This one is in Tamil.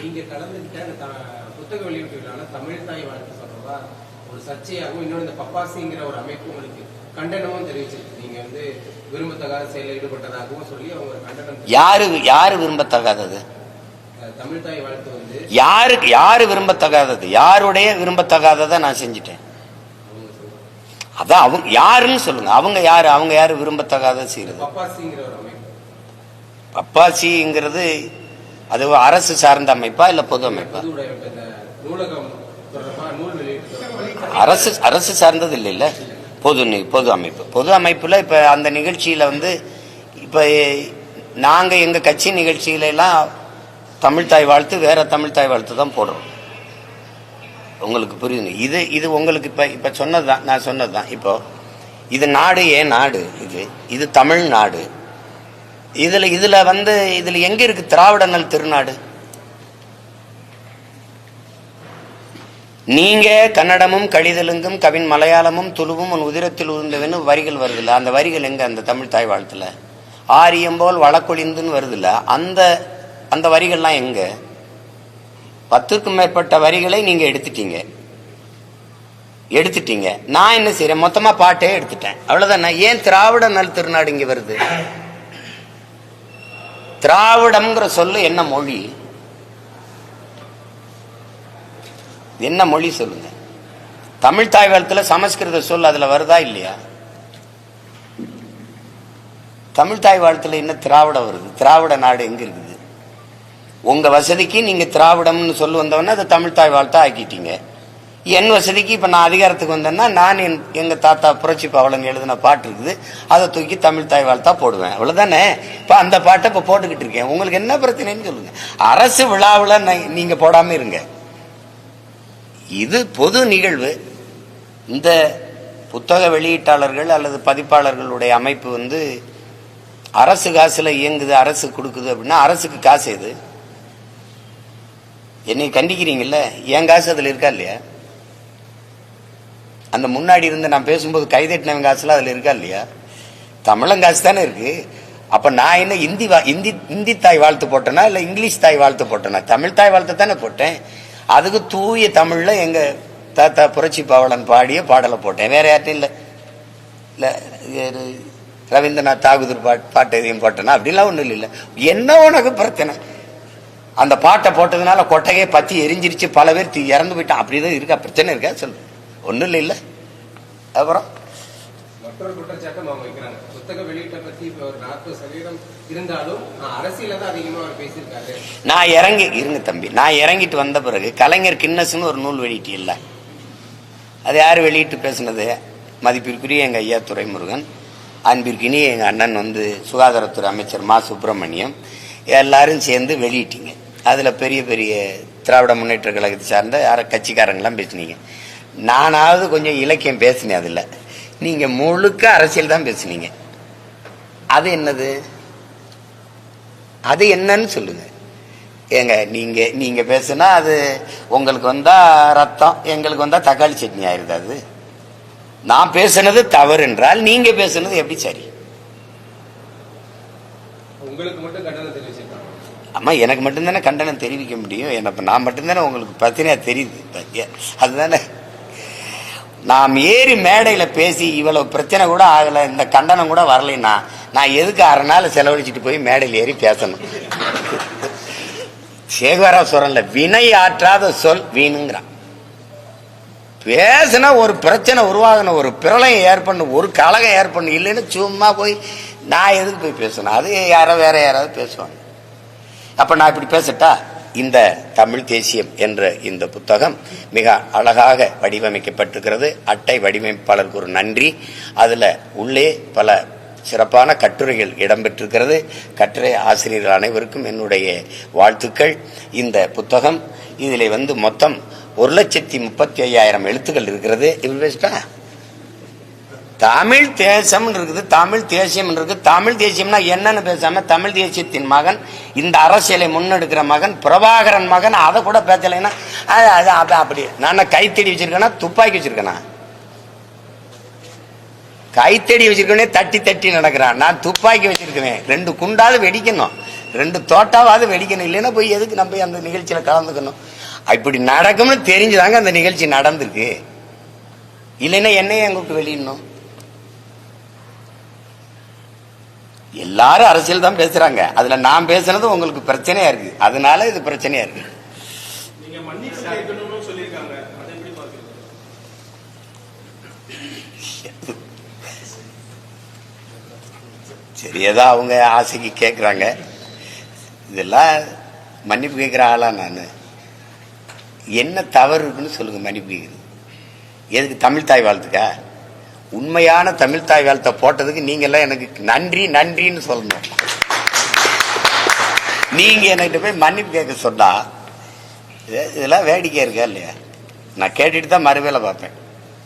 நீங்க கலந்துக்கிட்ட புத்தக வெளியீட்டுகளான தமிழ் தாய் வாழ்த்து சொல்றதா ஒரு சர்ச்சையாகவும் இன்னொரு இந்த பப்பாசிங்கிற ஒரு அமைப்பு உங்களுக்கு கண்டனமும் தெரிவிச்சிருக்கு. நீங்க விரும்பத்தகாத செயலில் ஈடுபட்டதாகவும் சொல்லி அவங்க கண்டனம். யாரு விரும்பத்தகாதது? தமிழ் தாய் வாழ்த்து யாரு விரும்பத்தகாதது? யாருடைய விரும்பத்தகாததை நான் செஞ்சுட்டேன். அதான் அவங்க யாருன்னு சொல்லுங்க. அவங்க யாரு விரும்பத்தகாத செய்யறது? பப்பாசிங்கிற ஒரு அமைப்பு. பப்பாசிங்கிறது அது அரசு சார்ந்த அமைப்பா இல்ல பொது அமைப்பா? அரசு சார்ந்தது இல்ல, பொது அமைப்பு. பொது அமைப்புல இப்ப அந்த நிகழ்ச்சியில இப்ப நாங்க எங்க கட்சி நிகழ்ச்சியில எல்லாம் தமிழ் தாய் வாழ்த்து வேற தமிழ் தாய் வாழ்த்து தான் போடுறோம். உங்களுக்கு புரியுது? இது உங்களுக்கு இப்ப சொன்னதுதான், நான் சொன்னதுதான். இப்போ இது நாடு, ஏன் நாடு? இது தமிழ்நாடு. இதுல இதுல எங்க இருக்கு திராவிட நல் திருநாடு? நீங்க கன்னடமும் கழிதலுங்கும் கவின் மலையாளமும் துளுவும் உன் உதிரத்தில் உருந்தவன்னு வரிகள் வருதுல்ல, அந்த வரிகள் எங்க அந்த தமிழ் தாய் வாழ்த்துல? ஆரியம் போல் வழக்கொழிந்துன்னு வருதுல்ல, அந்த வரிகள்லாம் எங்க? 10க்கும் மேற்பட்ட வரிகளை நீங்க எடுத்துட்டீங்க. நான் என்ன செய்யறேன்? மொத்தமா பாட்டே எடுத்துட்டேன், அவ்வளவுதான். ஏன் திராவிட நல் திருநாடு இங்க வருது? திராவிடம்ங்கிற சொல்லு என்ன மொழி? என்ன மொழி சொல்லுங்க? தமிழ் தாய் வாழ்த்துல சமஸ்கிருத சொல் அதுல வருதா இல்லையா? தமிழ் தாய் வாழ்த்துல என்ன திராவிடம் வருது? திராவிட நாடு எங்க இருக்குது? உங்க வசதிக்கு நீங்க திராவிடம்னு சொல்லு வந்தவொடனே அதை தமிழ் தாய் வாழ்த்தா ஆக்கிட்டீங்க. என் வசதிக்கு இப்ப நான் அதிகாரத்துக்கு வந்தேன்னா நான் எங்க தாத்தா புரட்சி பாவலன் எழுதின பாட்டு இருக்குது, அதை தூக்கி தமிழ் தாய் வாழ்த்தா போடுவேன், அவ்வளவுதானே. இப்ப அந்த பாட்டை இப்ப போட்டுக்கிட்டு இருக்கேன். உங்களுக்கு என்ன பிரச்சனைன்னு சொல்லுங்க. அரசு விழாவில் நீங்க போடாம இருங்க. இது பொது நிகழ்வு. இந்த புத்தக வெளியீட்டாளர்கள் அல்லது பதிப்பாளர்களுடைய அமைப்பு அரசு காசுல இயங்குது, அரசு கொடுக்குது அப்படின்னா அரசுக்கு காசு எது? என்னை கண்டிக்கிறீங்கல்ல, என் காசு அதுல இருக்கா இல்லையா? அந்த முன்னாடி இருந்து நான் பேசும்போது கைதட்டினவன் காசுல அதுல இருக்கா இல்லையா? தமிழங்காசு தானே இருக்கு. அப்ப நான் என்ன இந்தி தாய் வாழ்த்து போட்டேனா இல்ல இங்கிலீஷ் தாய் வாழ்த்து போட்டேனா? தமிழ் தாய் வாழ்த்து தானே போட்டேன். அதுக்கு தூய தமிழ்ல எங்க தாத்தா புரட்சி பாவலன் பாடிய பாடலை போட்டேன், வேற யார்ட்டும் இல்ல ரவீந்திரநாத் தாகூர் பாட்டு எதையும் போட்டேனா? அப்படிலாம் ஒண்ணும் இல்லை. என்ன உனக்கு பிரச்சனை? அந்த பாட்டை போட்டதுனால கொட்டையே பத்தி எரிஞ்சிருச்சு, பல பேர் இறந்து போயிட்டான், அப்படிதான் இருக்கா? பிரச்சனை இருக்கா? சொல்லு. ஒண்ணும் இல்ல. அப்புறம் மற்றொரு குற்றச்சாட்டம் அவங்க வைக்கிறாங்க, புத்தக வெளியீட்டை பத்தி ஒரு 40% இருந்தாலும் அரசியல தான் அதிகமா பேசியிருக்காரு. இருங்க தம்பி, நான் இறங்கிட்டு வந்த பிறகு கலைஞர் கின்னஸ்னு ஒரு நூல் வெளியிட்டு இல்ல, அது யாரு வெளியிட்டு பேசினது? மதிப்பிற்குரிய எங்க ஐயா துரைமுருகன், அன்பிற்கினி எங்க அண்ணன் சுகாதாரத்துறை அமைச்சர் மா சுப்பிரமணியம், எல்லாரும் சேர்ந்து வெளியிட்டீங்க. அதுல பெரிய பெரிய திராவிட முன்னேற்ற கழகத்தை சார்ந்த கட்சிக்காரங்கெல்லாம் பேசினீங்க. நானாவது கொஞ்சம் இலக்கியம் பேசினேன், அதுல நீங்க முழுக்க அரசியல் தான் பேசுனீங்க. அது என்னது? அது என்னன்னு சொல்லுங்க. ஏங்க நீங்க பேசுனா அது உங்களுக்கு வந்தா ரத்தம், எங்களுக்கு வந்தா தக்காளி சட்னி ஆயிருது. அது நான் பேசுனது தவறு என்றால் நீங்க பேசுனது எப்படி சரி? உங்களுக்கு மட்டும் கண்டனம் தெரிவிச்சிருக்காங்க. ஆமா, எனக்கு மட்டும்தானே கண்டனம் தெரிவிக்க முடியும். எனக்கு நான் மட்டும்தானே உங்களுக்கு பிரச்சனையா தெரியுது. அதுதானே நாம் ஏறி மேடையில பேசி இவ்வளவு பிரச்சனை கூட ஆகல, இந்த கண்டனம் கூட வரலைன்னா நான் எதுக்கு 6 நாள் செலவழிச்சிட்டு போய் மேடையில் ஏறி பேசணும்? சேகராசுரன்ல வினை ஆற்றாத சொல் வீணுங்கிறான். பேசினா ஒரு பிரச்சனை உருவாகணும், ஒரு பிரளயம் ஏற்படணும், ஒரு கலகம் ஏற்படணும். இல்லைன்னு சும்மா போய் நான் எதுக்கு போய் பேசணும்? அது வேற யாராவது பேசுவாங்க. அப்ப நான் இப்படி பேசட்டா? இந்த தமிழ் தேசியம் என்ற இந்த புத்தகம் மிக அழகாக வடிவமைக்கப்பட்டிருக்கிறது. அட்டை வடிவமைப்பாளருக்கு ஒரு நன்றி. அதுல உள்ளே பல சிறப்பான கட்டுரைகள் இடம்பெற்றிருக்கிறது. கட்டுரை ஆசிரியர்கள் அனைவருக்கும் என்னுடைய வாழ்த்துக்கள். இந்த புத்தகம் இதில் மொத்தம் 1,35,500 எழுத்துக்கள் இருக்கிறது. இப்படி பேசிட்டா தமிழ் தேசம் இருக்குது, தமிழ் தேசியம் இருக்கு. தமிழ் தேசியம்னா என்னன்னு பேசாம தமிழ் தேசியத்தின் மகன், இந்த அரசியலை முன்னெடுக்கிற மகன், பிரபாகரன் மகன், அதை கூட பேசலைன்னா அப்படி நான் கைத்தடி வச்சிருக்கேனா துப்பாக்கி வச்சிருக்கேனா? கைத்தடி வச்சிருக்கேனே தட்டி தட்டி நடக்கிறான். நான் துப்பாக்கி வச்சிருக்கேன், 2 குண்டாவது வெடிக்கணும். 2 தோட்டாவது வெடிக்கணும், இல்லைன்னா போய் எதுக்கு நம்ம அந்த நிகழ்ச்சியில கலந்துக்கணும்? இப்படி நடக்கும்னு தெரிஞ்சுதாங்க அந்த நிகழ்ச்சி நடந்திருக்கு. இல்லைன்னா என்னையே கூப்பிட்டு வெளியிடணும். எல்லாரும் அரசியல் தான் பேசுறாங்க, அதுல நான் பேசுனது உங்களுக்கு பிரச்சனையா இருக்கு, அதனால இது பிரச்சனையா இருக்கு. நீங்க மன்னிப்பு கேட்கணும்னு சொல்லிருக்காங்க, அதை எப்படி பாக்குறீங்க? சரி, ஏதோ அவங்க ஆசைக்கு கேட்குறாங்க. இதெல்லாம் மன்னிப்பு கேட்குற ஆளா நான்? என்ன தவறு இருக்குன்னு சொல்லுங்க மன்னிப்பு கேட்குறது? எதுக்கு தமிழ் தாய் வாழ்த்துக்கா? உண்மையான தமிழ் தாய் வாழ்த்தை போட்டதுக்கு நீங்க எல்லாம் எனக்கு நன்றி நன்றின்னு சொல்லணும். நீங்க என்கிட்ட போய் மன்னிப்பு கேட்க சொன்னா இதெல்லாம் வேடிக்கையா இருக்கா இல்லையா? நான் கேட்டுட்டு தான் மறுவேளை பார்ப்பேன்.